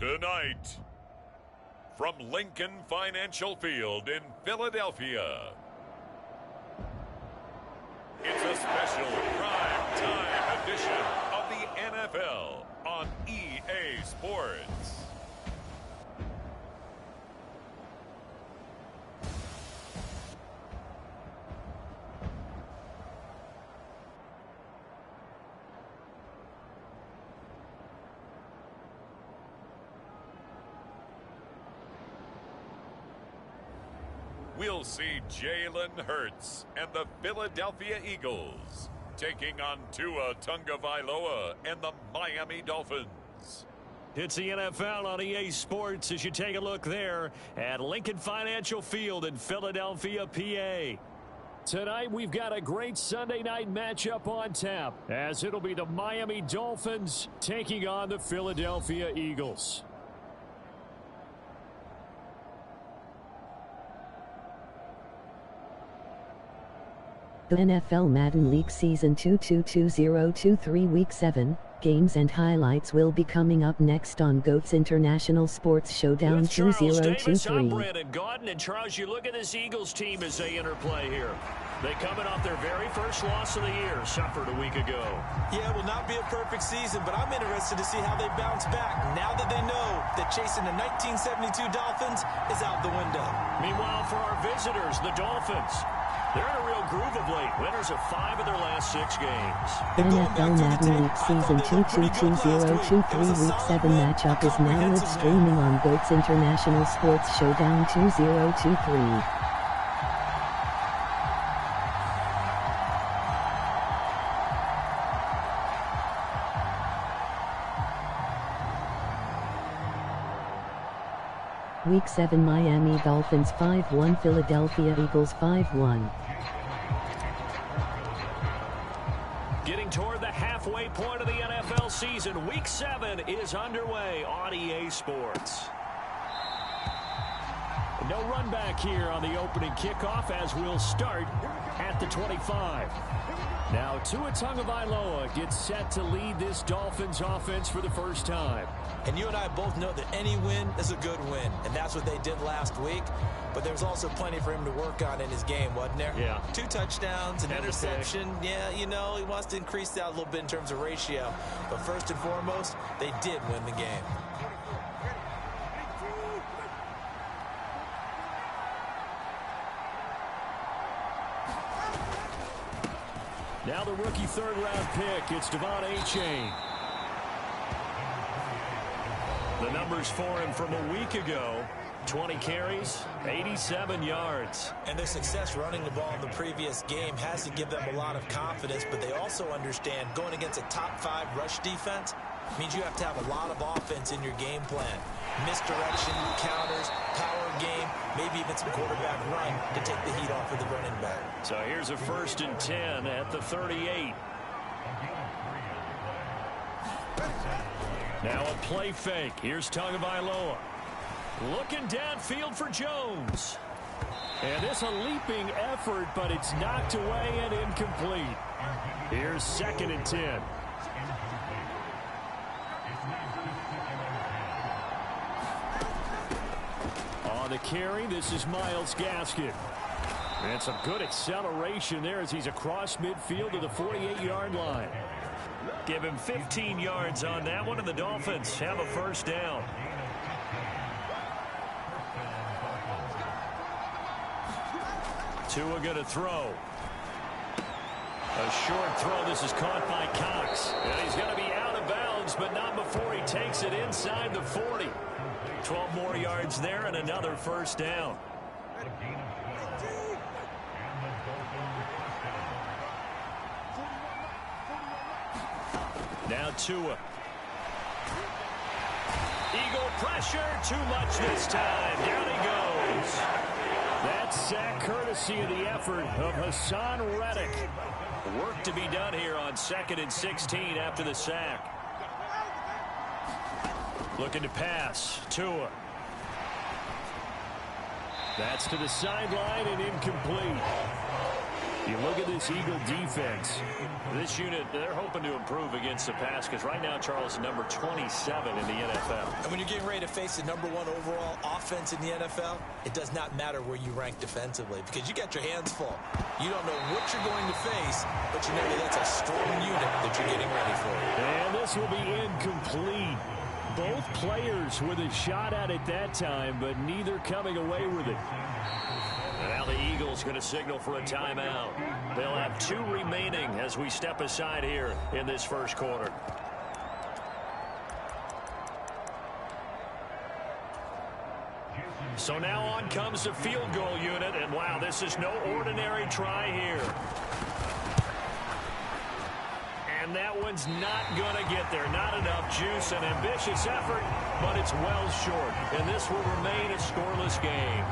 Tonight, from Lincoln Financial Field in Philadelphia, it's a special prime time edition of the NFL on EA Sports. We'll see Jalen Hurts and the Philadelphia Eagles taking on Tua Tagovailoa and the Miami Dolphins. It's the NFL on EA Sports as you take a look there at Lincoln Financial Field in Philadelphia, PA. Tonight we've got a great Sunday night matchup on tap as it'll be the Miami Dolphins taking on the Philadelphia Eagles. The NFL Madden League Season 222023 Week 7 games and highlights will be coming up next on GOAT's International Sports Showdown 2023. I'm Brandon Gaudin, and Charles, you look at this Eagles team as they interplay here. They coming off their very first loss of the year, suffered a week ago. Yeah, it will not be a perfect season, but I'm interested to see how they bounce back now that they know that chasing the 1972 Dolphins is out the window. Meanwhile, for our visitors, the Dolphins, they're in a real groove of late. Winners of 5 of their last 6 games. NFL Madden League Season 222023 Week 7 matchup is now live streaming on GOAT's International Sports Showdown 2023. Week 7 Miami Dolphins 5-1, Philadelphia Eagles 5-1. Getting toward the halfway point of the NFL season, Week 7 is underway on EA Sports. No run back here on the opening kickoff as we'll start at the 25. Now Tua Tagovailoa gets set to lead this Dolphins offense for the first time. And you and I both know that any win is a good win, and that's what they did last week. But there's also plenty for him to work on in his game, wasn't there? Yeah. 2 touchdowns, an interception. Yeah, you know, he wants to increase that a little bit in terms of ratio. But first and foremost, they did win the game. Now the rookie third-round pick, it's Devon A-Chain. The numbers for him from a week ago, 20 carries, 87 yards. And their success running the ball in the previous game has to give them a lot of confidence, but they also understand going against a top 5 rush defense means you have to have a lot of offense in your game plan. Misdirection, counters, power game, maybe even some quarterback run to take the heat off of the running back. So here's a 1st and 10 at the 38. Now a play fake. Here's Tagovailoa. Looking downfield for Jones. And this a leaping effort, but it's knocked away and incomplete. Here's 2nd and 10. On the carry, this is Myles Gaskin. And some good acceleration there as he's across midfield to the 48-yard line. Give him 15 yards on that one, and the Dolphins have a 1st down. Tua going to throw. A short throw. This is caught by Cox. And he's going to be out of bounds, but not before he takes it inside the 40. 12 more yards there and another 1st down. Now Tua. Eagle pressure, too much this time. Down he goes. That sack courtesy of the effort of Hassan Reddick. Work to be done here on 2nd and 16 after the sack. Looking to pass. Tua. That's to the sideline and incomplete. You look at this Eagle defense. This unit, they're hoping to improve against the pass because right now Charles is number 27 in the NFL. And when you're getting ready to face the #1 overall offense in the NFL, it does not matter where you rank defensively because you got your hands full. You don't know what you're going to face, but you know that that's a strong unit that you're getting ready for. And this will be incomplete. Both players with a shot at it that time, but neither coming away with it. Now the Eagles going to signal for a timeout. They'll have 2 remaining as we step aside here in this first quarter. So now on comes the field goal unit, and wow, this is no ordinary try here. And that one's not going to get there. Not enough juice, an ambitious effort, but it's well short. And this will remain a scoreless game.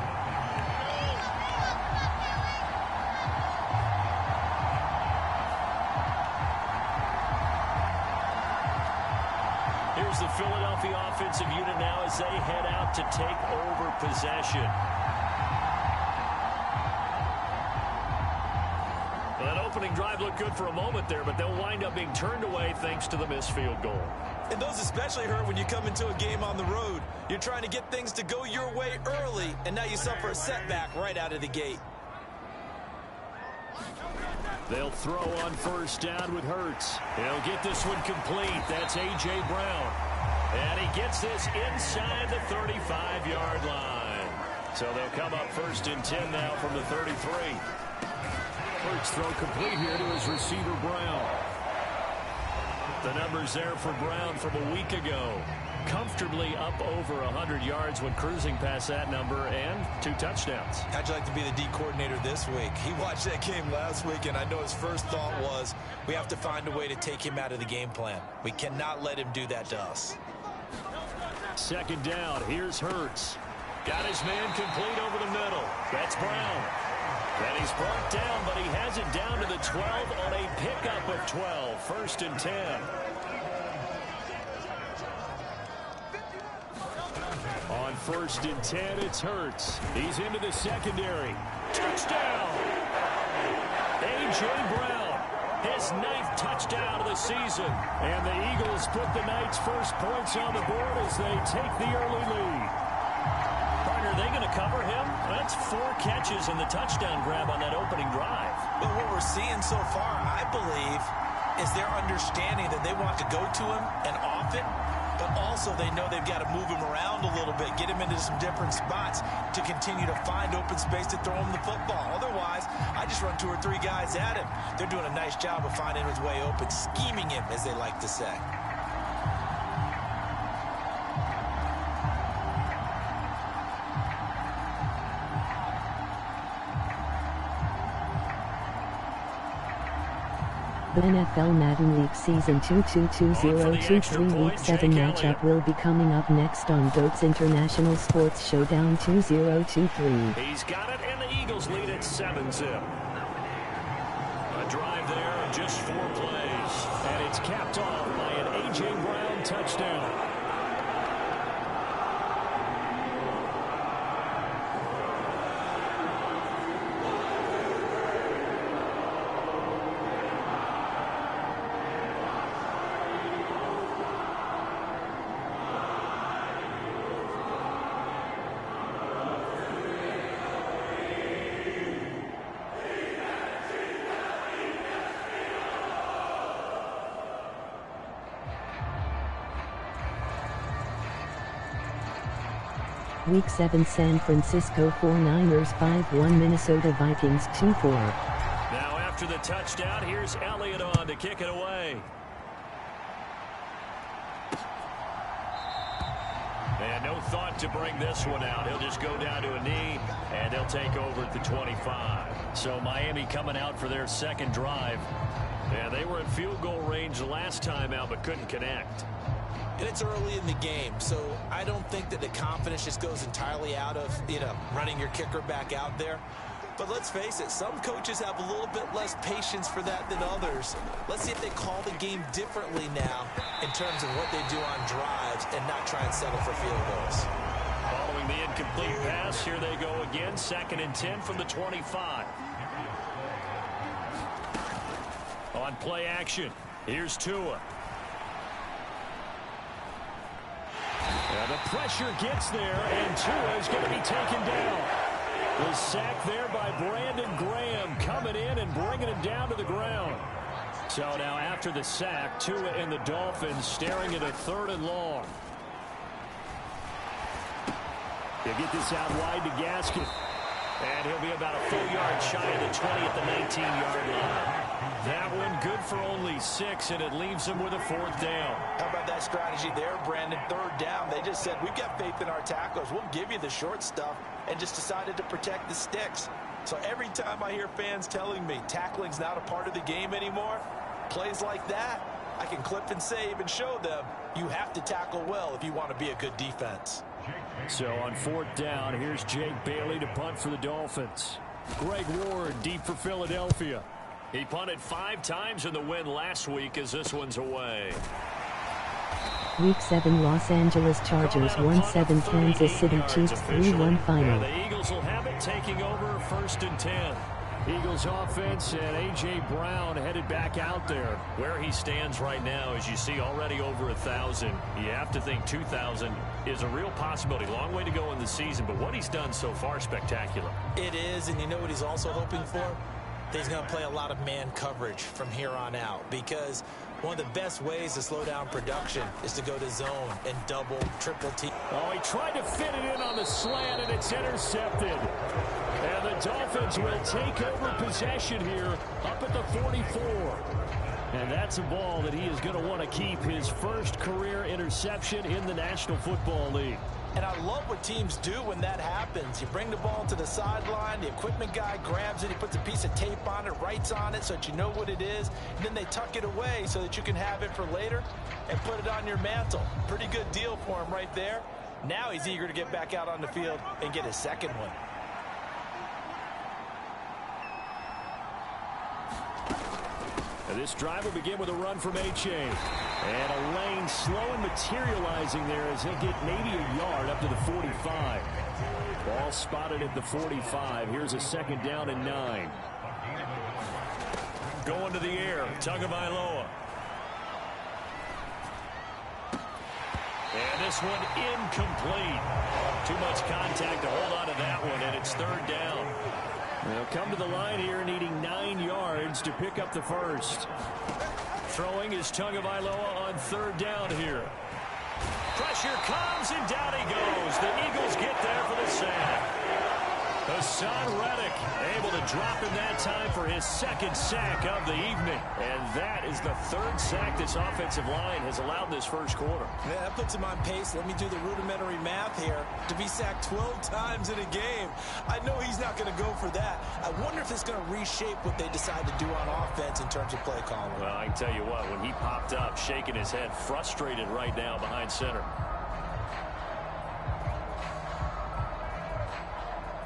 Here's the Philadelphia offensive unit now as they head out to take over possession. Well, that opening drive looked good for a moment there, but they'll wind up being turned away thanks to the missed field goal. And those especially hurt when you come into a game on the road. You're trying to get things to go your way early, and now you suffer a setback right out of the gate. They'll throw on first down with Hurts. He'll get this one complete. That's A.J. Brown. And he gets this inside the 35-yard line. So they'll come up 1st and 10 now from the 33. Hurts throw complete here to his receiver, Brown. The numbers there for Brown from a week ago. Comfortably up over 100 yards when cruising past that number, and 2 touchdowns. How'd you like to be the D coordinator this week? He watched that game last week, and I know his first thought was, we have to find a way to take him out of the game plan. We cannot let him do that to us. 2nd down. Here's Hurts. Got his man complete over the middle. That's Brown. And he's brought down, but he has it down to the 12 on a pickup of 12. 1st and 10. On 1st and 10, it's Hurts. He's into the secondary. Touchdown! A.J. Brown, his 9th touchdown of the season. And the Eagles put the night's first points on the board as they take the early lead. Partner, are they going to cover him? That's 4 catches and the touchdown grab on that opening drive. But what we're seeing so far, I believe, is their understanding that they want to go to him and often, but also they know they've got to move him around a little bit, get him into some different spots to continue to find open space to throw him the football. Otherwise, I just run 2 or 3 guys at him. They're doing a nice job of finding his way open, scheming him, as they like to say. The NFL Madden League Season 222023 Week 7 matchup will be coming up next on GOAT's International Sports Showdown 2023. He's got it, and the Eagles lead at 7-zip. A drive there of just 4 plays, and it's capped off by an A.J. Brown touchdown. Week 7 San Francisco 49ers 5-1 Minnesota Vikings 2-4. Now after the touchdown, here's Elliott on to kick it away. And no thought to bring this one out. He'll just go down to a knee, and they'll take over at the 25. So Miami coming out for their 2nd drive. And they were in field goal range last time out, but couldn't connect. And it's early in the game, so I don't think that the confidence just goes entirely out of, running your kicker back out there. But let's face it, some coaches have a little bit less patience for that than others. Let's see if they call the game differently now in terms of what they do on drives and not try and settle for field goals. Following the incomplete pass, here they go again. 2nd and 10 from the 25. On play action, here's Tua. And the pressure gets there, and Tua is going to be taken down. The sack there by Brandon Graham coming in and bringing him down to the ground. So now after the sack, Tua and the Dolphins staring at a 3rd and long. He'll get this out wide to Gaskin. And he'll be about a full yard shy of the 20 at the 19-yard line. That one good for only 6, and it leaves him with a 4th down. How about that strategy there, Brandon? 3rd down. They just said, we've got faith in our tacklers. We'll give you the short stuff, and just decided to protect the sticks. So every time I hear fans telling me tackling's not a part of the game anymore, plays like that, I can clip and save and show them you have to tackle well if you want to be a good defense. So on 4th down, here's Jake Bailey to punt for the Dolphins. Greg Ward deep for Philadelphia. He punted 5 times in the win last week as this one's away. Week 7 Los Angeles Chargers 1-7 Kansas City Chiefs 3-1 final. And the Eagles will have it taking over 1st and 10. Eagles offense and A.J. Brown headed back out there. Where he stands right now, as you see, already over 1,000. You have to think 2,000 is a real possibility. Long way to go in the season, but what he's done so far, spectacular. It is, and you know what he's also hoping for? He's going to play a lot of man coverage from here on out, because one of the best ways to slow down production is to go to zone and double, triple team. Oh, he tried to fit it in on the slant, and it's intercepted. And the Dolphins will take over possession here up at the 44. And that's a ball that he is going to want to keep, his first career interception in the National Football League. And I love what teams do when that happens. You bring the ball to the sideline, the equipment guy grabs it, he puts a piece of tape on it, writes on it so that you know what it is, and then they tuck it away so that you can have it for later and put it on your mantle. Pretty good deal for him right there. Now he's eager to get back out on the field and get his second one. This drive will begin with a run from H.A. And a lane slow and materializing there as he'll get maybe a yard up to the 45. Ball spotted at the 45. Here's a 2nd down and 9. Going to the air, Tagovailoa. And this one incomplete. Too much contact to hold on to that one, and it's 3rd down. They'll come to the line here needing 9 yards to pick up the first. Throwing is Tagovailoa on 3rd down here. Pressure comes and down he goes. The Eagles get there for the sack. Hassan Reddick able to drop in that time for his 2nd sack of the evening. And that is the 3rd sack this offensive line has allowed in this first quarter. Yeah, that puts him on pace. Let me do the rudimentary math here. To be sacked 12 times in a game, I know he's not going to go for that. I wonder if it's going to reshape what they decide to do on offense in terms of play calling. Well, I can tell you what, when he popped up, shaking his head, frustrated right now behind center.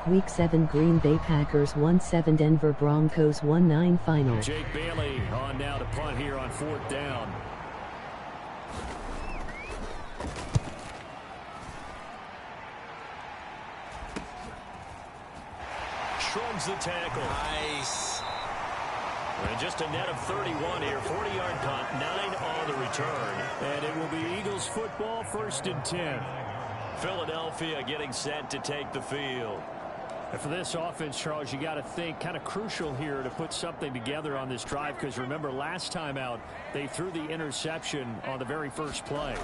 Week 7 Green Bay Packers 1-7 Denver Broncos 1-9 final. Jake Bailey on now to punt here on 4th down. Shrugs the tackle. Nice. And just a net of 31 here. 40-yard punt, 9 on the return. And it will be Eagles football, 1st and 10. Philadelphia getting set to take the field. And for this offense, Charles, you got to think kind of crucial here to put something together on this drive, because remember last time out they threw the interception on the very first play.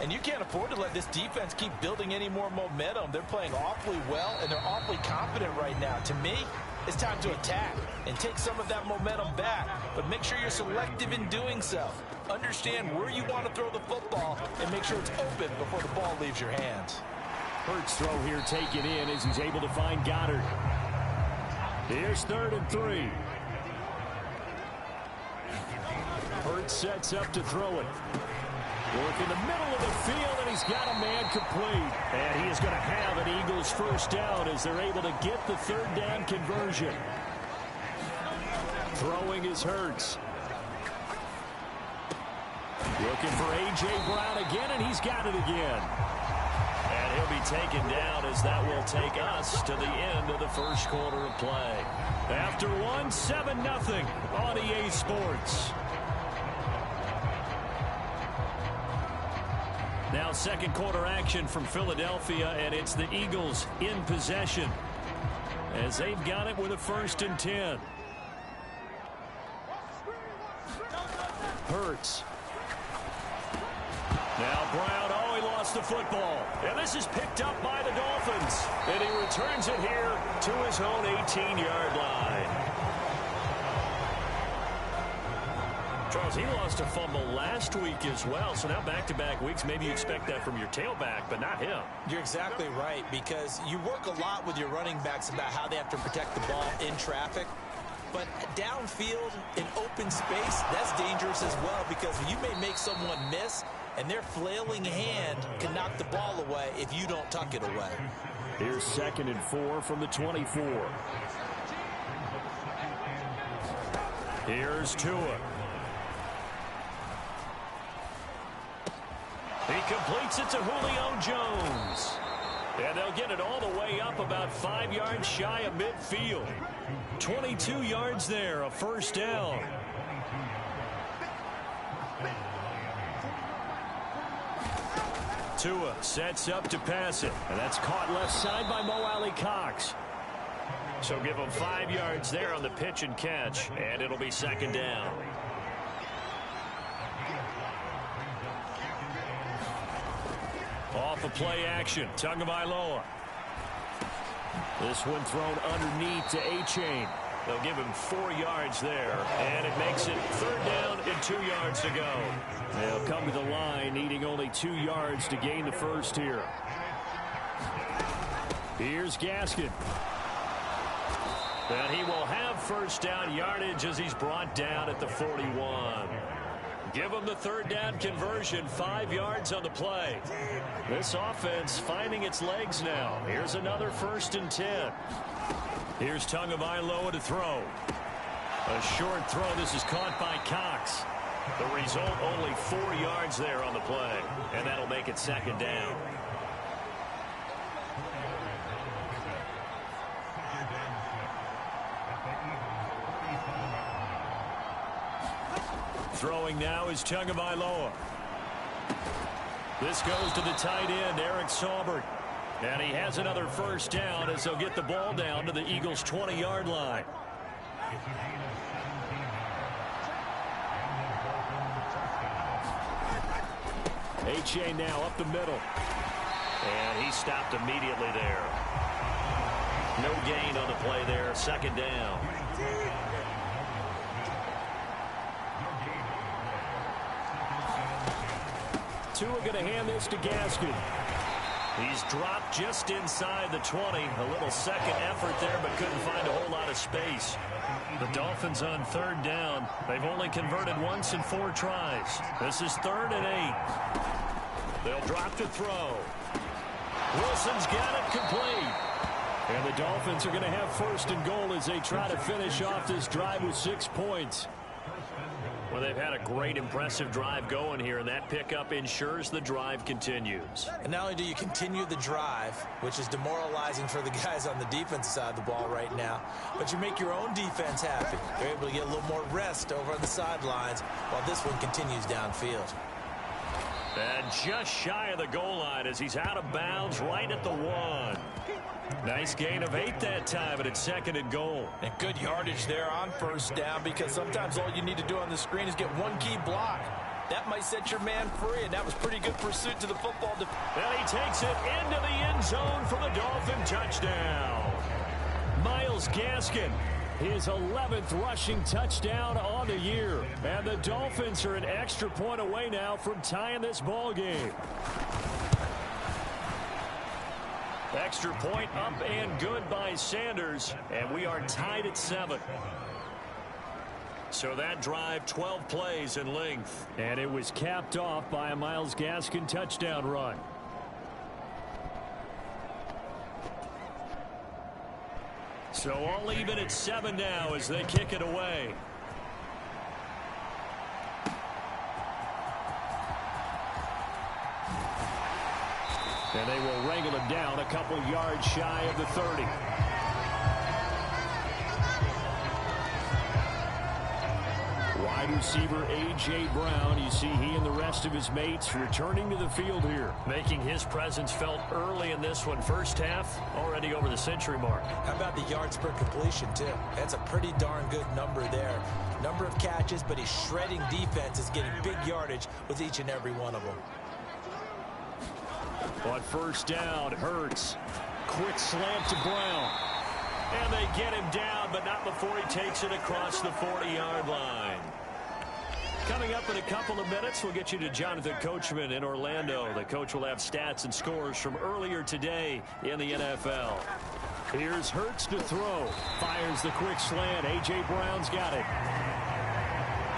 And you can't afford to let this defense keep building any more momentum. They're playing awfully well and they're awfully confident right now. To me, it's time to attack and take some of that momentum back, but make sure you're selective in doing so. Understand where you want to throw the football and make sure it's open before the ball leaves your hands. Hurts throw here taken in as he's able to find Goddard. Here's 3rd and 3. Hurts sets up to throw it. Work in the middle of the field, and he's got a man complete. And he is going to have an Eagles 1st down as they're able to get the 3rd down conversion. Throwing is Hurts. Looking for A.J. Brown again, and he's got it again. And He'll be taken down as that will take us to the end of the first quarter of play. After one, 7-0 on EA Sports. Now second quarter action from Philadelphia, and it's the Eagles in possession as they've got it with a 1st and 10. Hurts. Now Brown, he lost the football. And this is picked up by the Dolphins. And he returns it here to his own 18-yard line. Charles, he lost a fumble last week as well. So now back-to-back weeks, maybe you expect that from your tailback, but not him. You're exactly right, because you work a lot with your running backs about how they have to protect the ball in traffic. But downfield, in open space, that's dangerous as well, because you may make someone miss, and their flailing hand can knock the ball away if you don't tuck it away. Here's 2nd and 4 from the 24. Here's Tua. He completes it to Julio Jones. And they'll get it all the way up about 5 yards shy of midfield. 22 yards there, a 1st down. Tua sets up to pass it. And that's caught left side by Mo Alley Cox. So give him 5 yards there on the pitch and catch. And it'll be 2nd down. Off of play action, Tagovailoa. This one thrown underneath to A-Chain. They'll give him 4 yards there, and it makes it 3rd down and 2 yards to go. They'll come to the line, needing only 2 yards to gain the first here. Here's Gaskin. And he will have 1st down yardage as he's brought down at the 41. Give him the 3rd down conversion, 5 yards on the play. This offense finding its legs now. Here's another 1st and 10. Here's Tagovailoa to throw. A short throw. This is caught by Cox. The result, only 4 yards there on the play. And that'll make it 2nd down. Throwing now is Tagovailoa. This goes to the tight end, Eric Saubert. And he has another 1st down as they'll get the ball down to the Eagles' 20-yard line. H.A. now up the middle. And he stopped immediately there. No gain on the play there, 2nd down. Tua going to hand this to Gaskin. He's dropped just inside the 20. A little second effort there, but couldn't find a whole lot of space. The Dolphins on 3rd down. They've only converted once in 4 tries. This is 3rd and 8. They'll drop to throw. Wilson's got it complete. And the Dolphins are going to have 1st and goal as they try to finish off this drive with 6 points. Well, they've had a great, impressive drive going here, and that pickup ensures the drive continues. And not only do you continue the drive, which is demoralizing for the guys on the defensive side of the ball right now, but you make your own defense happy. They're able to get a little more rest over on the sidelines while this one continues downfield. And just shy of the goal line as he's out of bounds right at the 1. Nice gain of 8 that time, and it's 2nd and goal. And good yardage there on 1st down, because sometimes all you need to do on the screen is get one key block. That might set your man free, and that was pretty good pursuit to the football. And he takes it into the end zone for the Dolphin touchdown. Myles Gaskin, his 11th rushing touchdown on the year. And the Dolphins are an extra point away now from tying this ball game. Extra point up and good by Sanders, and we are tied at 7. So that drive, 12 plays in length. And it was capped off by a Myles Gaskin touchdown run. So all even at 7 now as they kick it away. And they will wrangle him down a couple yards shy of the 30. Wide receiver A.J. Brown. You see he and the rest of his mates returning to the field here. Making his presence felt early in this one. First half, already over the century mark. How about the yards per completion, too? That's a pretty darn good number there. Number of catches, but he's shredding defenses, getting big yardage with each and every one of them. On first down, Hurts. Quick slant to Brown. And they get him down, but not before he takes it across the 40-yard line. Coming up in a couple of minutes, we'll get you to Jonathan Coachman in Orlando. The coach will have stats and scores from earlier today in the NFL. Here's Hurts to throw. Fires the quick slant. A.J. Brown's got it.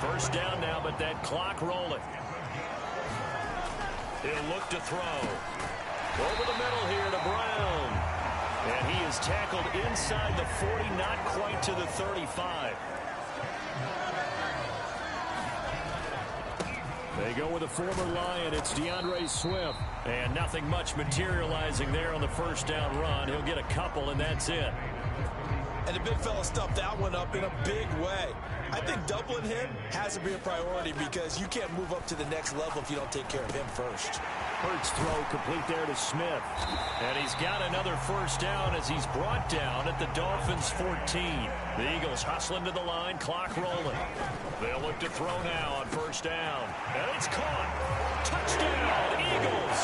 First down now, but that clock rolling. He'll look to throw. Over the middle here to Brown. And he is tackled inside the 40, not quite to the 35. They go with a former Lion. It's DeAndre Swift. And nothing much materializing there on the first down run. He'll get a couple, and that's it. And the big fella stuffed that one up in a big way. I think doubling him has to be a priority because you can't move up to the next level if you don't take care of him first. Hurts throw complete there to Smith. And he's got another first down as he's brought down at the Dolphins 14. The Eagles hustling to the line, clock rolling. They'll look to throw now on first down. And it's caught. Touchdown, Eagles.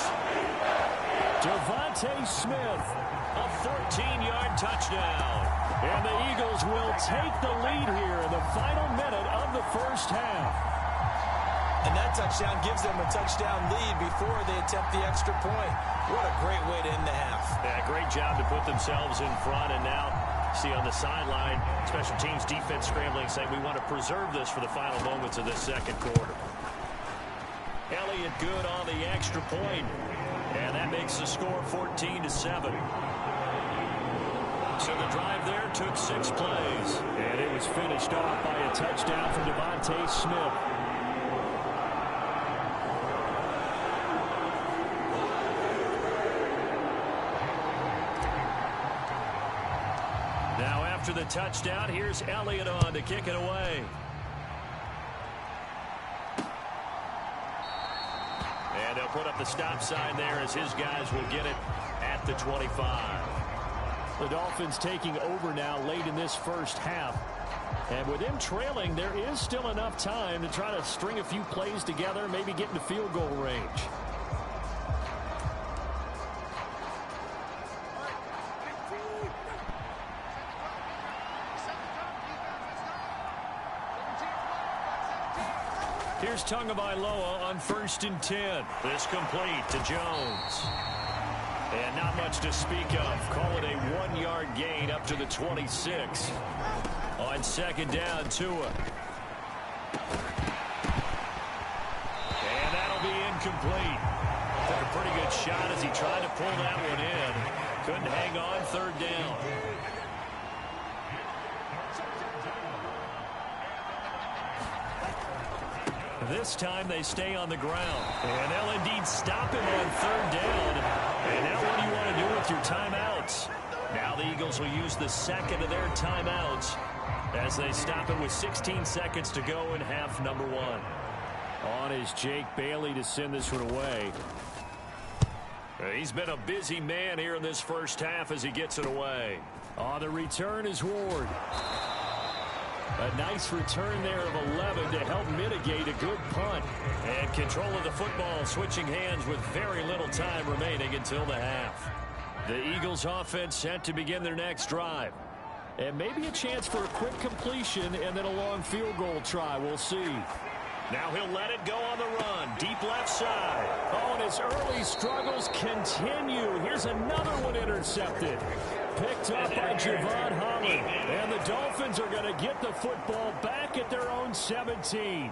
Devontae Smith, a 14-yard touchdown. And the Eagles will take the lead here in the final minute of the first half. And that touchdown gives them a touchdown lead before they attempt the extra point. What a great way to end the half. Yeah, great job to put themselves in front. And now, see on the sideline, special teams defense scrambling, saying we want to preserve this for the final moments of this second quarter. Elliott good on the extra point. And that makes the score 14-7. So the drive there took 6 plays. And it was finished off by a touchdown from Devontae Smith. Now after the touchdown, here's Elliott on to kick it away. And they'll put up the stop sign there as his guys will get it at the 25. The Dolphins taking over now late in this first half. And with them trailing, there is still enough time to try to string a few plays together, maybe get into field goal range. Here's Tagovailoa on 1st and 10. This complete to Jones. And not much to speak of. Call it a 1-yard gain up to the 26. On second down, Tua. And that'll be incomplete. Took a pretty good shot as he tried to pull that one in. Couldn't hang on, 3rd down. This time they stay on the ground. And they'll indeed stop him on 3rd down. And now what do you want to do with your timeouts? Now the Eagles will use the second of their timeouts as they stop it with 16 seconds to go in half number 1. On is Jake Bailey to send this one away. He's been a busy man here in this first half as he gets it away. On the return is Ward. A nice return there of 11 to help mitigate a good punt. And control of the football switching hands with very little time remaining until the half. The Eagles offense set to begin their next drive. And maybe a chance for a quick completion and then a long field goal try. We'll see. Now he'll let it go on the run. Deep left side. Oh, and his early struggles continue. Here's another one intercepted. Picked up by Javon Holland. And the Dolphins are going to get the football back at their own 17.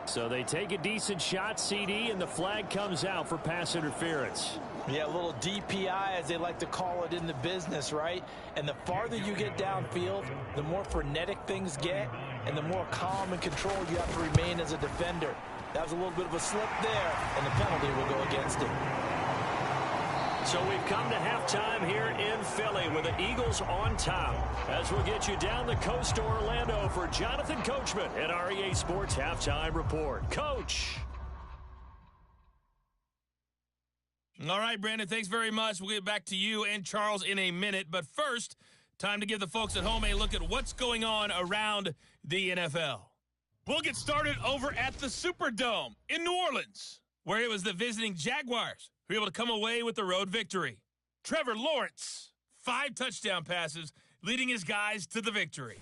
So they take a decent shot, CD, and the flag comes out for pass interference. Yeah, a little DPI, as they like to call it in the business, right? And the farther you get downfield, the more frenetic things get, and the more calm and control you have to remain as a defender. That was a little bit of a slip there, and the penalty will go against him. So we've come to halftime here in Philly with the Eagles on top. As we'll get you down the coast to Orlando for Jonathan Coachman at our EA Sports Halftime Report. Coach. All right, Brandon, thanks very much. We'll get back to you and Charles in a minute. But first, time to give the folks at home a look at what's going on around the NFL. We'll get started over at the Superdome in New Orleans, where it was the visiting Jaguars who were able to come away with the road victory. Trevor Lawrence, 5 touchdown passes, leading his guys to the victory.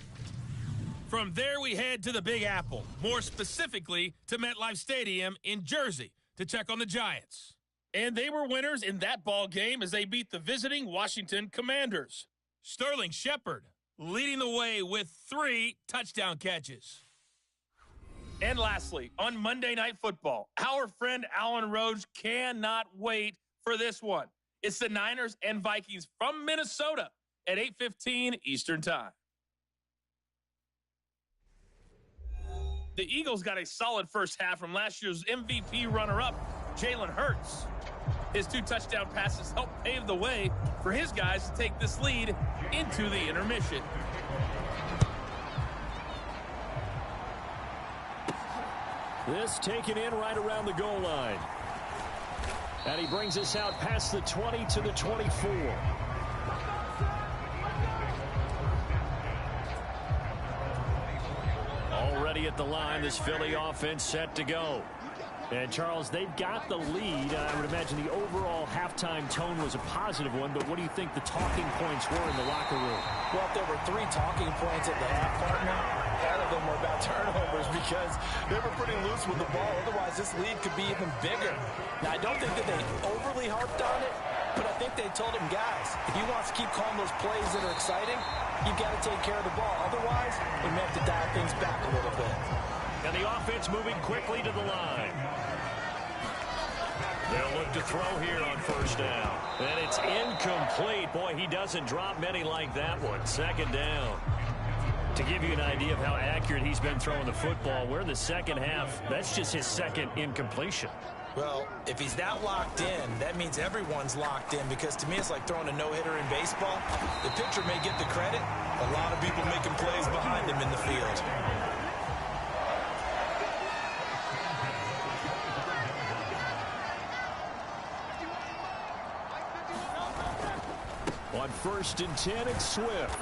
From there, we head to the Big Apple, more specifically to MetLife Stadium in Jersey to check on the Giants. And they were winners in that ball game as they beat the visiting Washington Commanders. Sterling Shepard leading the way with 3 touchdown catches. And lastly, on Monday Night Football, our friend Alan Rhodes cannot wait for this one. It's the Niners and Vikings from Minnesota at 8:15 Eastern Time. The Eagles got a solid first half from last year's MVP runner-up, Jalen Hurts. His 2 touchdown passes helped pave the way for his guys to take this lead into the intermission. This taken in right around the goal line. And he brings us out past the 20 to the 24. Already at the line, this Philly offense set to go. And, Charles, they've got the lead. I would imagine the overall halftime tone was a positive one, but what do you think the talking points were in the locker room? Well, if there were 3 talking points at the half, partner, all of them were about turnovers because they were pretty loose with the ball. Otherwise, this lead could be even bigger. Now, I don't think that they overly harped on it, but I think they told him, guys, if he wants to keep calling those plays that are exciting, you've got to take care of the ball. Otherwise, we may have to dial things back a little bit. And the offense moving quickly to the line. They'll look to throw here on first down. And it's incomplete. Boy, he doesn't drop many like that one. Second down. To give you an idea of how accurate he's been throwing the football, we're in the second half. That's just his second incompletion. Well, if he's not locked in, that means everyone's locked in, because to me it's like throwing a no-hitter in baseball. The pitcher may get the credit. A lot of people making plays behind him in the field. On 1st and 10, it's Swift.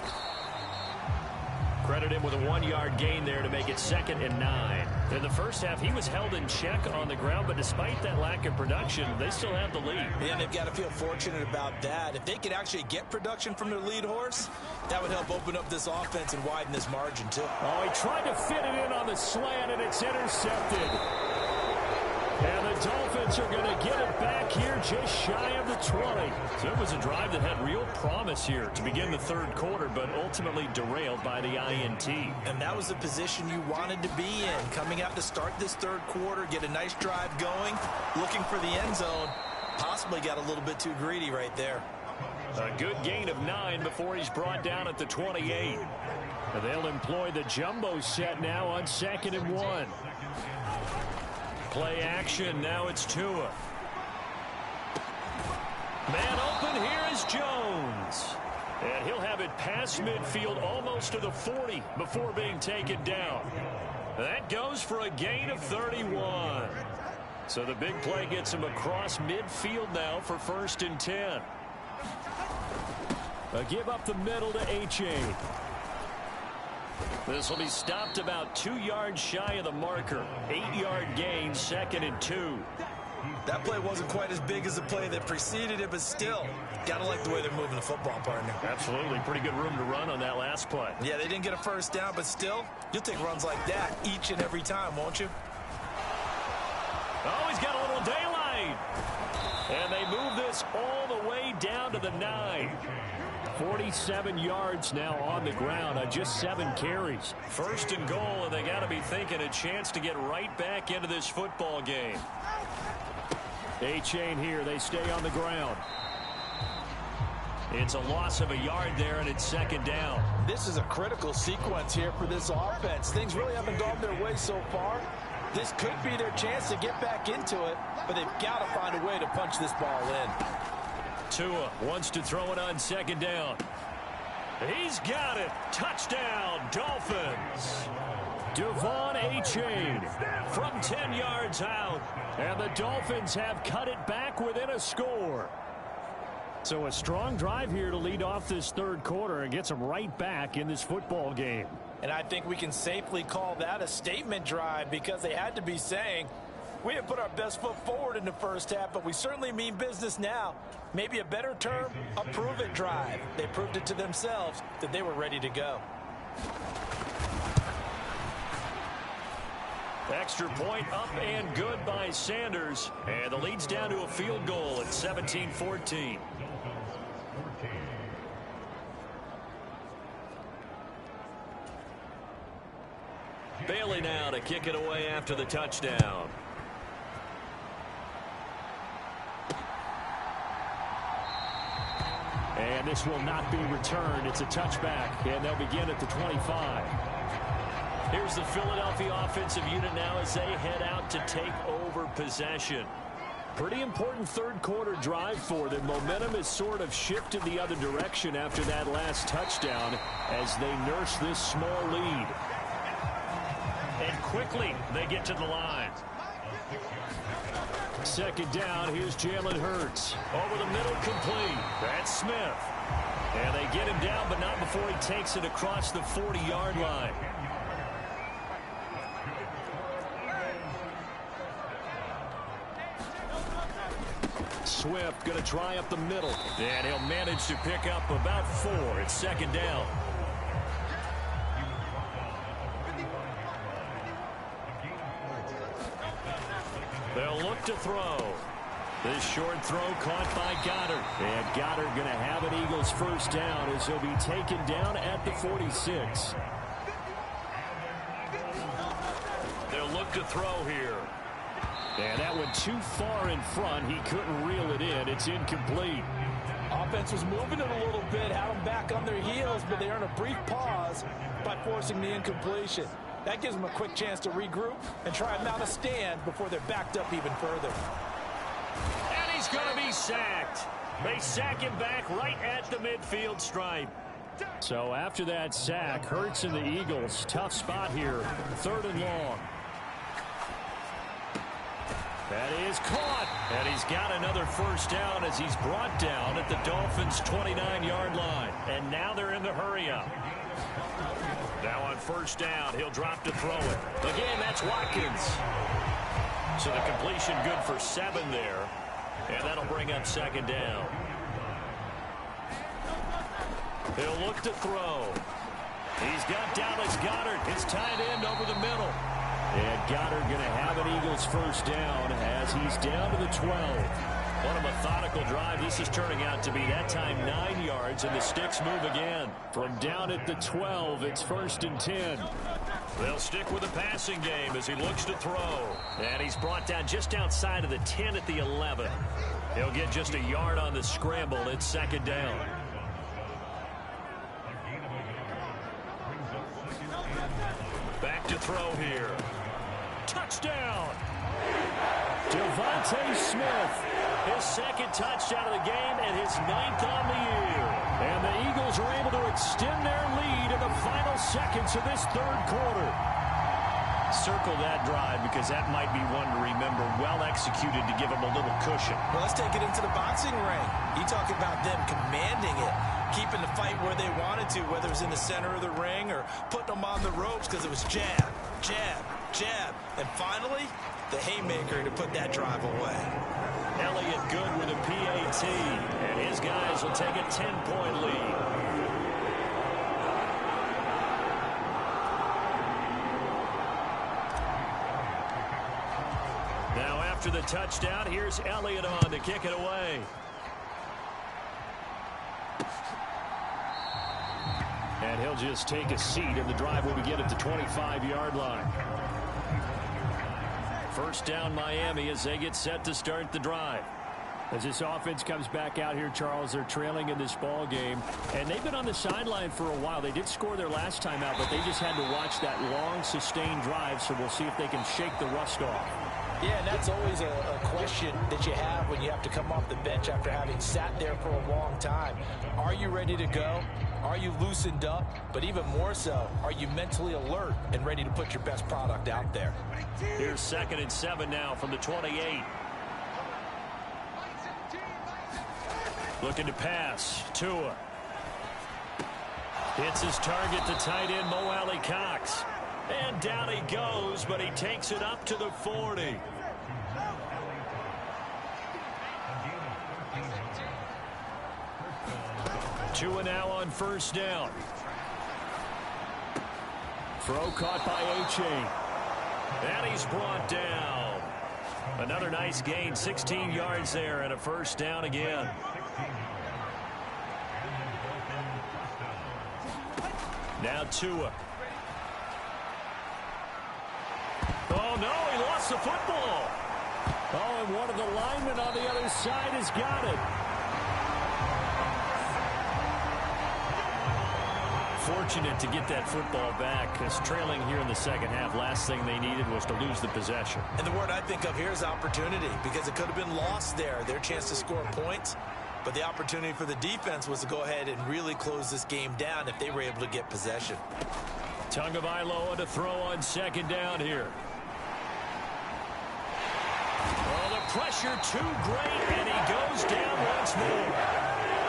Credit him with a 1-yard gain there to make it 2nd and 9. In the first half, he was held in check on the ground, but despite that lack of production, they still have the lead. Yeah, and they've got to feel fortunate about that. If they could actually get production from their lead horse, that would help open up this offense and widen this margin, too. Oh, he tried to fit it in on the slant, and it's intercepted. And the Dolphins are going to get it back here just shy of the 20. So it was a drive that had real promise here to begin the third quarter, but ultimately derailed by the INT. And that was the position you wanted to be in. Coming out to start this third quarter, get a nice drive going, looking for the end zone. Possibly got a little bit too greedy right there. A good gain of 9 before he's brought down at the 28. And they'll employ the jumbo set now on 2nd and 1. Play action. Now it's Tua. Man open. Here is Jones. And he'll have it past midfield almost to the 40 before being taken down. That goes for a gain of 31. So the big play gets him across midfield now for 1st and 10. A give up the middle to H.A. This will be stopped about 2 yards shy of the marker. 8-yard gain, 2nd and 2. That play wasn't quite as big as the play that preceded it, but still, got to like the way they're moving the football, partner. Absolutely. Pretty good room to run on that last play. Yeah, they didn't get a first down, but still, you'll take runs like that each and every time, won't you? Oh, he's got a little daylight. And they move this all the way down to the 9. 47 yards now on the ground on just 7 carries. 1st and goal, and they got to be thinking a chance to get right back into this football game. A-chain here. They stay on the ground. It's a loss of a yard there, and it's second down. This is a critical sequence here for this offense. Things really haven't gone their way so far. This could be their chance to get back into it, but they've got to find a way to punch this ball in. Tua wants to throw it on second down. He's got it. Touchdown, Dolphins. Devon A-chain from 10 yards out. And the Dolphins have cut it back within a score. So a strong drive here to lead off this third quarter and gets them right back in this football game. And I think we can safely call that a statement drive because they had to be saying, we have put our best foot forward in the first half, but we certainly mean business now. Maybe a better term, a prove-it drive. They proved it to themselves that they were ready to go. Extra point up and good by Sanders. And the lead's down to a field goal at 17-14. Bailey now to kick it away after the touchdown. And this will not be returned. It's a touchback, and they'll begin at the 25. Here's the Philadelphia offensive unit now as they head out to take over possession. Pretty important third quarter drive for them. Momentum has sort of shifted the other direction after that last touchdown as they nurse this small lead. And quickly they get to the line. Second down, here's Jalen Hurts. Over the middle, complete. That's Smith. And they get him down, but not before he takes it across the 40-yard line. Swift going to try up the middle. And he'll manage to pick up about 4. It's second down. They'll look to throw. This short throw caught by Goddard. And Goddard going to have an Eagles first down as he'll be taken down at the 46. They'll look to throw here. And that went too far in front. He couldn't reel it in. It's incomplete. Offense was moving it a little bit, had them back on their heels, but they earned a brief pause by forcing the incompletion. That gives them a quick chance to regroup and try and mount a stand before they're backed up even further. And he's going to be sacked. They sack him back right at the midfield stripe. So after that sack, Hurts and the Eagles, tough spot here. Third and long. That is caught. And he's got another first down as he's brought down at the Dolphins' 29-yard line. And now they're in the hurry-up. Now on first down, he'll drop to throw it. Again, that's Watkins. So the completion good for 7 there. And that'll bring up second down. He'll look to throw. He's got Dallas Goddard, his tight end, over the middle. And Goddard going to have an Eagles first down as he's down to the 12. What a methodical drive this is turning out to be. That time 9 yards, and the sticks move again. From down at the 12, it's first and 10. They'll stick with the passing game as he looks to throw. And he's brought down just outside of the 10 at the 11. He'll get just a yard on the scramble. It's second down. Back to throw here. Touchdown! Devontae Smith, his second touchdown of the game and his 9th on the year. And the Eagles are able to extend their lead in the final seconds of this third quarter. Circle that drive because that might be one to remember. Well executed to give them a little cushion. Well, let's take it into the boxing ring. You talk about them commanding it, keeping the fight where they wanted to, whether it was in the center of the ring or putting them on the ropes because it was jab, jab, jab. And finally, the haymaker to put that drive away. Elliott good with a PAT, and his guys will take a 10-point lead. Now after the touchdown, here's Elliott on to kick it away. And he'll just take a seat, and the drive will begin at the 25-yard line. First down Miami as they get set to start the drive. As this offense comes back out here, Charles, they're trailing in this ball game, and they've been on the sideline for a while. They did score their last time out, but they just had to watch that long, sustained drive, so we'll see if they can shake the rust off. Yeah, and that's always a question that you have when you have to come off the bench after having sat there for a long time. Are you ready to go? Are you loosened up? But even more so, are you mentally alert and ready to put your best product out there? Here's 2nd and 7 now from the 28. Looking to pass. Tua. Hits his target to tight end Mo Alley Cox. And down he goes, but he takes it up to the 40. Tua now on first down. Throw caught by Uche. And he's brought down. Another nice gain, 16 yards there and a first down again. Now Tua. Oh, no, he lost the football. Oh, and one of the linemen on the other side has got it. Fortunate to get that football back, because trailing here in the second half, last thing they needed was to lose the possession. And the word I think of here is opportunity, because it could have been lost there, their chance to score points. But the opportunity for the defense was to go ahead and really close this game down if they were able to get possession. Tagovailoa to throw on second down here. Oh, the pressure too great, and he goes down once more.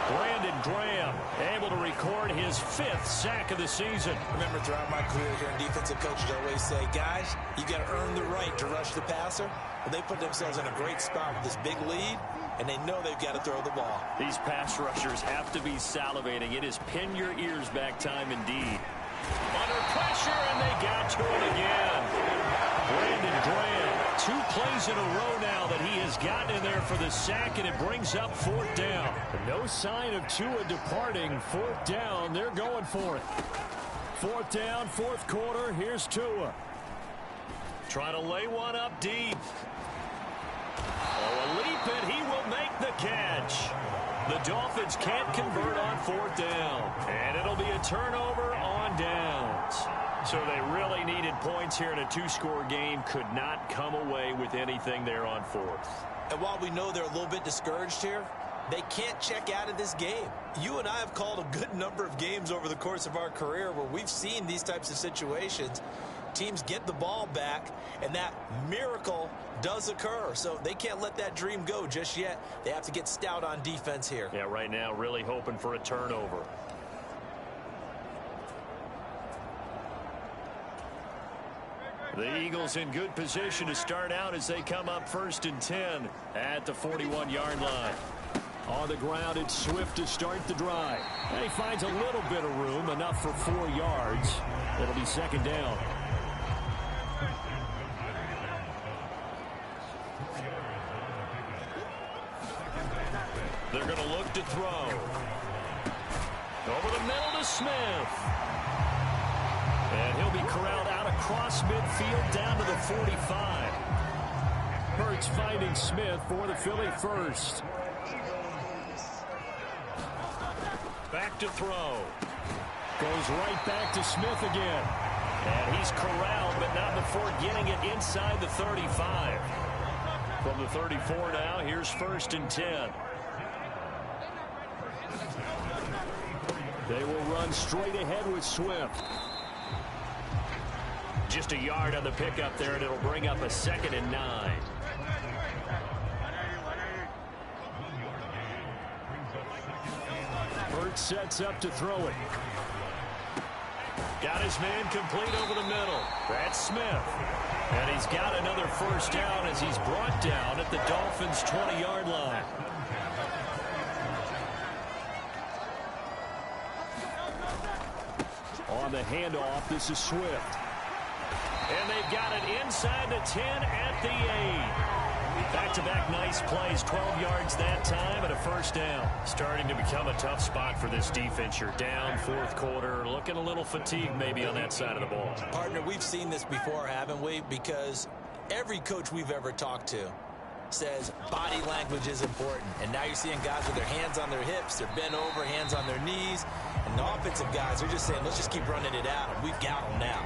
Brandon Graham able to record his 5th sack of the season. Remember, throughout my career here in defensive coaches, I always say, guys, you got to earn the right to rush the passer. Well, they put themselves in a great spot with this big lead, and they know they've got to throw the ball. These pass rushers have to be salivating. It is pin your ears back time indeed. Under pressure, and they got to him again. Brandon Graham, 2 plays in a row now that he has gotten in there for the sack, and it brings up 4th down. No sign of Tua departing. 4th down, they're going for it. 4th down, 4th quarter, here's Tua. Trying to lay one up deep. Oh, a leap, and he will make the catch. The Dolphins can't convert on 4th down, and it'll be a turnover on downs. So they really needed points here in a 2-score game. Could not come away with anything there on 4th. And while we know they're a little bit discouraged here, they can't check out of this game. You and I have called a good number of games over the course of our career where we've seen these types of situations. Teams get the ball back, and that miracle does occur. So they can't let that dream go just yet. They have to get stout on defense here. Yeah, right now really hoping for a turnover. The Eagles in good position to start out as they come up 1st and 10 at the 41-yard line. On the ground, it's Swift to start the drive. And he finds a little bit of room, enough for 4 yards. It'll be 2nd down. They're going to look to throw. Over the middle to Smith. And he'll be corralled out across midfield down to the 45. Hurts finding Smith for the Philly first. Back to throw. Goes right back to Smith again. And he's corralled, but not before getting it inside the 35. From the 34 now, here's 1st and 10. They will run straight ahead with Swift. Just a yard on the pickup there, and it'll bring up a 2nd and 9. Hurts sets up to throw it. Got his man complete over the middle. That's Smith. And he's got another first down as he's brought down at the Dolphins' 20-yard line. On the handoff, this is Swift. And they've got it inside the 10 at the 8. Back-to-back nice plays, 12 yards that time and a first down. Starting to become a tough spot for this defense. You're down 4th quarter, looking a little fatigued maybe on that side of the ball. Partner, we've seen this before, haven't we? Because Every coach we've ever talked to says body language is important. And now you're seeing guys with their hands on their hips, they're bent over, hands on their knees. And the offensive guys are just saying, let's just keep running it out. And we've got them now.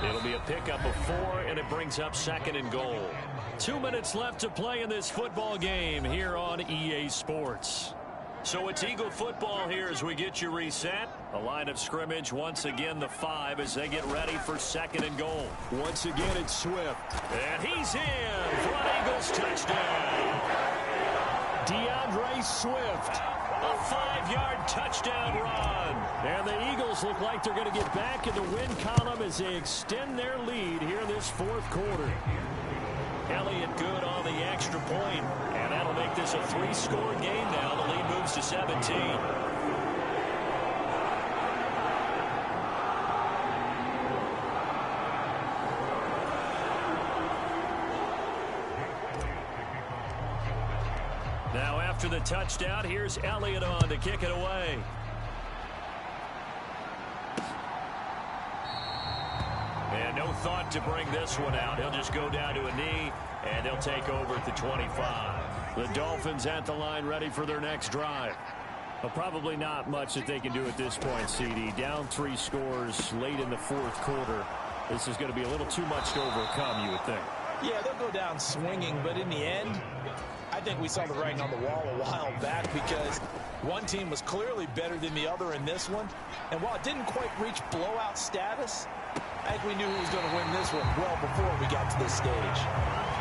It'll be a pickup of 4, and it brings up 2nd and goal. 2 minutes left to play in this football game here on EA Sports. So it's Eagle football here as we get you reset. A line of scrimmage once again the 5 as they get ready for 2nd and goal. Once again it's Swift. And he's in for an Eagles touchdown. DeAndre Swift. A 5-yard touchdown run. And the Eagles look like they're going to get back in the win column as they extend their lead here in this 4th quarter. Elliott good on the extra point, and that'll make this a 3-score game now. The lead moves to 17. Now after the touchdown, here's Elliott on to kick it away. And no thought to bring this one out. He'll just go down to a knee, and they'll take over at the 25. The Dolphins at the line ready for their next drive. Well, probably not much that they can do at this point, CD. Down 3 scores late in the 4th quarter. This is going to be a little too much to overcome, you would think. Yeah, they'll go down swinging, but in the end, I think we saw the writing on the wall a while back because one team was clearly better than the other in this one. And while it didn't quite reach blowout status, I think we knew who was going to win this one well before we got to this stage.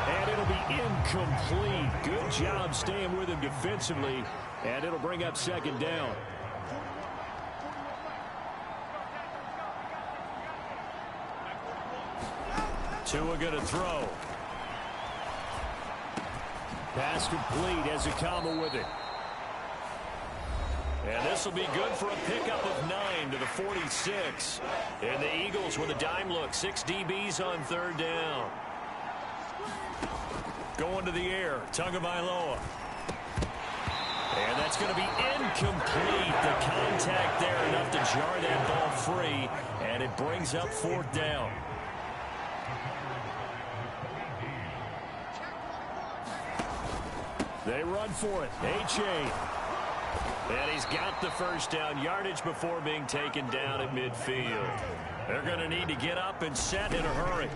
And it'll be incomplete. Good job staying with him defensively. And it'll bring up 2nd down. Tua going to throw. Pass complete as Akama with it. And this will be good for a pickup of 9 to the 46. And the Eagles with a dime look. 6 DBs on 3rd down. Going to the air. Tagovailoa. And that's going to be incomplete. The contact there enough to jar that ball free. And it brings up 4th down. They run for it. H.A. And he's got the 1st down yardage before being taken down at midfield. They're going to need to get up and set in a hurry.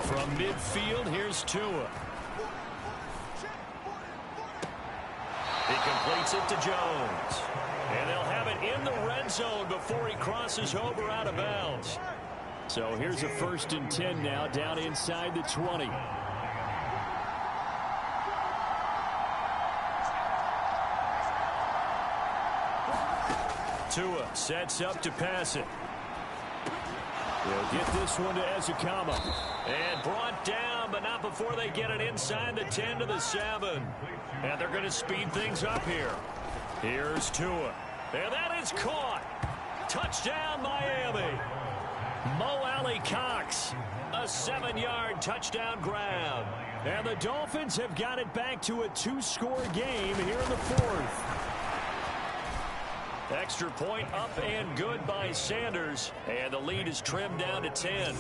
From midfield, here's Tua. He completes it to Jones. And they'll have it in the red zone before he crosses over out of bounds. So here's a 1st and 10 now down inside the 20. Tua sets up to pass it. They'll get this one to Ezekama. And brought down, but not before they get it inside the 10 to the 7. And they're going to speed things up here. Here's Tua. And that is caught. Touchdown, Miami. Mo Alley Cox. A 7-yard touchdown grab. And the Dolphins have got it back to a 2-score game here in the 4th. Extra point up and good by Sanders. And the lead is trimmed down to 10.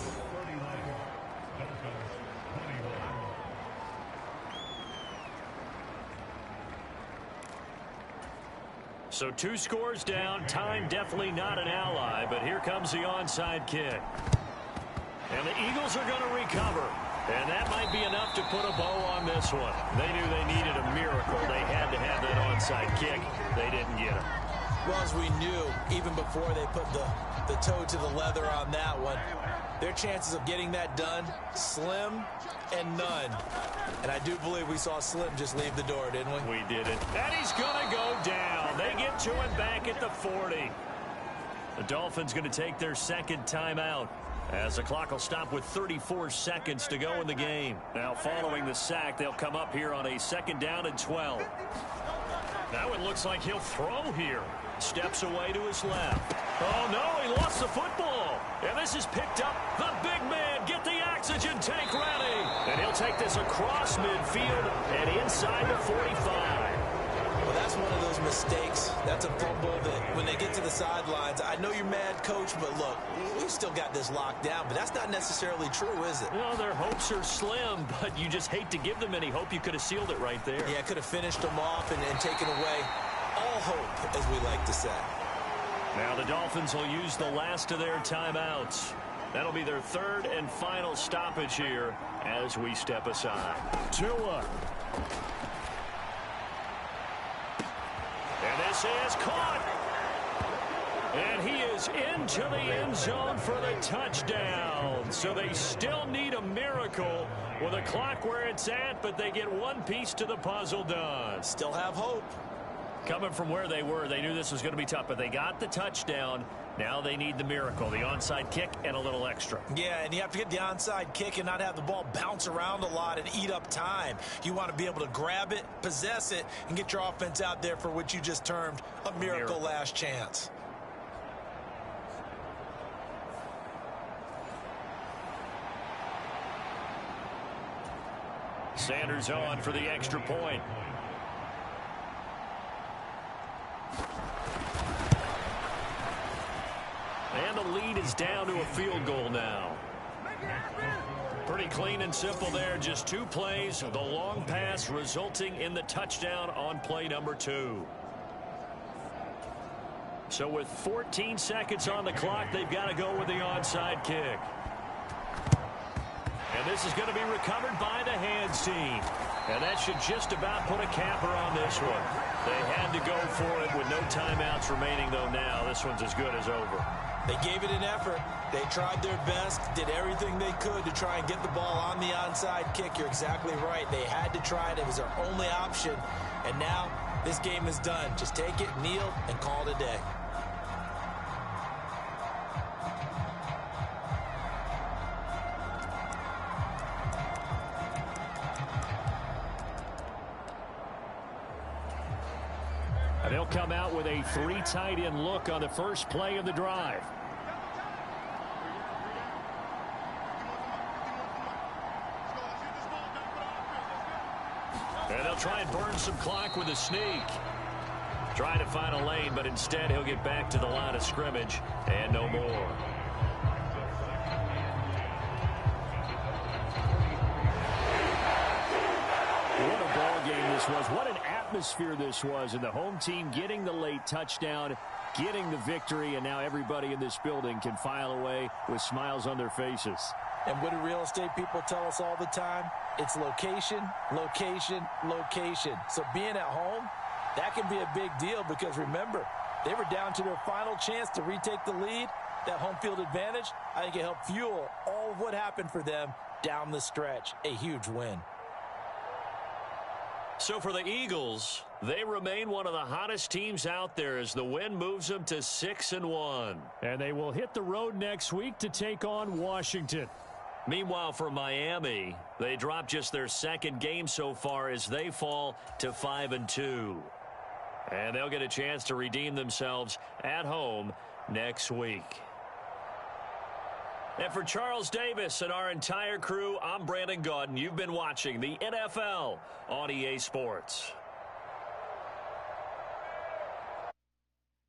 So 2 scores down. Time definitely not an ally. But here comes the onside kick. And the Eagles are going to recover. And that might be enough to put a bow on this one. They knew they needed a miracle. They had to have that onside kick. They didn't get it. Well, as we knew, even before they put the toe to the leather on that one, their chances of getting that done, slim and none. And I do believe we saw Slim just leave the door, didn't we? We did it. And he's going to go down. They get to him back at the 40. The Dolphins going to take their 2nd timeout, as the clock will stop with 34 seconds to go in the game. Now, following the sack, they'll come up here on a 2nd down and 12. Now it looks like he'll throw here. Steps away to his left. Oh, no, he lost the football. And this is picked up. The big man, get the oxygen tank ready. And he'll take this across midfield and inside the 45. Well, that's one of those mistakes. That's a fumble that when they get to the sidelines, I know you're mad, Coach, but look, we've still got this locked down, but that's not necessarily true, is it? Well, their hopes are slim, but you just hate to give them any hope. You could have sealed it right there. Yeah, could have finished them off and taken away all hope, as we like to say. Now the Dolphins will use the last of their timeouts. That'll be their third and final stoppage here as we step aside. Tua. And this is caught. And he is into the end zone for the touchdown. So they still need a miracle with a clock where it's at, but they get one piece to the puzzle done. Still have hope. Coming from where they were, they knew this was going to be tough, but they got the touchdown. Now they need the miracle, the onside kick and a little extra. Yeah, and you have to get the onside kick and not have the ball bounce around a lot and eat up time. You want to be able to grab it, possess it, and get your offense out there for what you just termed a miracle last chance. Sanders on for the extra point. And the lead is down to a field goal now. Pretty clean and simple there. Just two plays. The long pass resulting in the touchdown on play number 2. So with 14 seconds on the clock, they've got to go with the onside kick. And this is going to be recovered by the hands team. And that should just about put a capper on this one. They had to go for it with no timeouts remaining, though now this one's as good as over. They gave it an effort. They tried their best, did everything they could to try and get the ball on the onside kick. You're exactly right. They had to try it. It was their only option. And now this game is done. Just take it, kneel, and call it a day. And they'll come out with a 3 tight end look on the first play of the drive. And they'll try and burn some clock with a sneak. Trying to find a lane, but instead he'll get back to the line of scrimmage and no more. What a ball game this was. What an atmosphere this was. And the home team getting the late touchdown, getting the victory, and now everybody in this building can file away with smiles on their faces. And what do real estate people tell us all the time? It's location, location, location. So being at home, that can be a big deal because remember, they were down to their final chance to retake the lead. That home field advantage, I think it helped fuel all of what happened for them down the stretch. A huge win. So for the Eagles, they remain one of the hottest teams out there as the win moves them to 6-1. And they will hit the road next week to take on Washington. Meanwhile, for Miami, they dropped just their second game so far as they fall to 5-2. And they'll get a chance to redeem themselves at home next week. And for Charles Davis and our entire crew, I'm Brandon Gaudin. You've been watching the NFL on EA Sports.